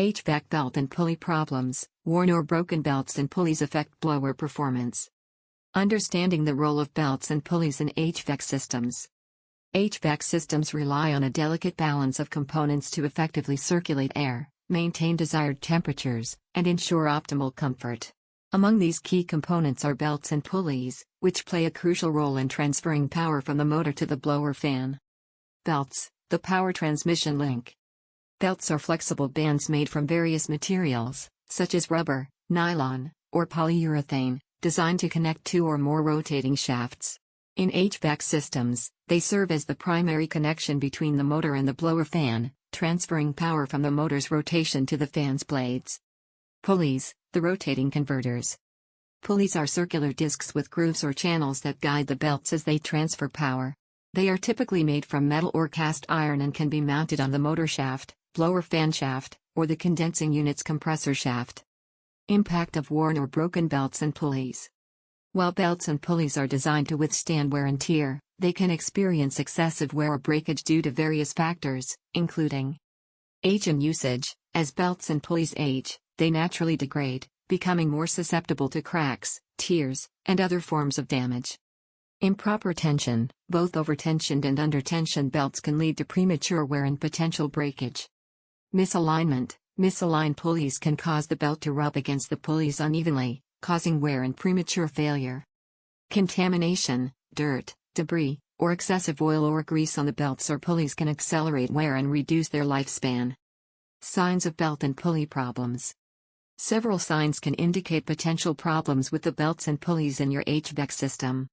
HVAC belt and pulley problems. Worn or broken belts and pulleys affect blower performance. Understanding the role of belts and pulleys in HVAC systems. HVAC systems rely on a delicate balance of components to effectively circulate air, maintain desired temperatures, and ensure optimal comfort. Among these key components are belts and pulleys, which play a crucial role in transferring power from the motor to the blower fan. Belts, the power transmission link. Belts are flexible bands made from various materials, such as rubber, nylon, or polyurethane, designed to connect two or more rotating shafts. In HVAC systems, they serve as the primary connection between the motor and the blower fan, transferring power from the motor's rotation to the fan's blades. Pulleys, the rotating converters. Pulleys are circular discs with grooves or channels that guide the belts as they transfer power. They are typically made from metal or cast iron and can be mounted on the motor shaft, blower fan shaft, or the condensing unit's compressor shaft. Impact of worn or broken belts and pulleys. While belts and pulleys are designed to withstand wear and tear, they can experience excessive wear or breakage due to various factors, including age and usage. As belts and pulleys age, they naturally degrade, becoming more susceptible to cracks, tears, and other forms of damage. Improper tension. Both overtensioned and undertensioned belts can lead to premature wear and potential breakage. Misalignment. Misaligned pulleys can cause the belt to rub against the pulleys unevenly, causing wear and premature failure. Contamination. Dirt, debris, or excessive oil or grease on the belts or pulleys can accelerate wear and reduce their lifespan. Signs of belt and pulley problems. Several signs can indicate potential problems with the belts and pulleys in your HVAC system.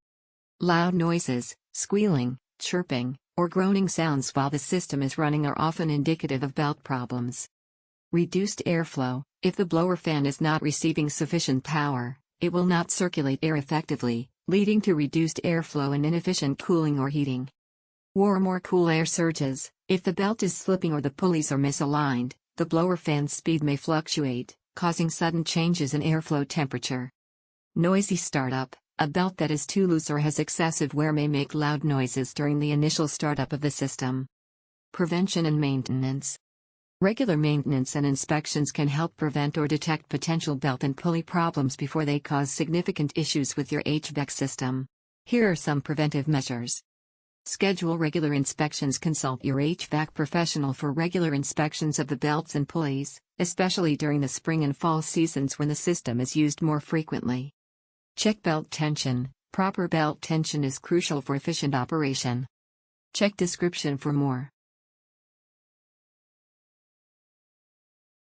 Loud noises, squealing, chirping, or groaning sounds while the system is running are often indicative of belt problems. Reduced airflow. If the blower fan is not receiving sufficient power, it will not circulate air effectively, leading to reduced airflow and inefficient cooling or heating. Warm or cool air surges. If the belt is slipping or the pulleys are misaligned, the blower fan's speed may fluctuate, causing sudden changes in airflow temperature. Noisy startup. A belt that is too loose or has excessive wear may make loud noises during the initial startup of the system. Prevention and maintenance. Regular maintenance and inspections can help prevent or detect potential belt and pulley problems before they cause significant issues with your HVAC system. Here are some preventive measures. Schedule regular inspections. Consult your HVAC professional for regular inspections of the belts and pulleys, especially during the spring and fall seasons when the system is used more frequently. Check belt tension. Proper belt tension is crucial for efficient operation. Check description for more.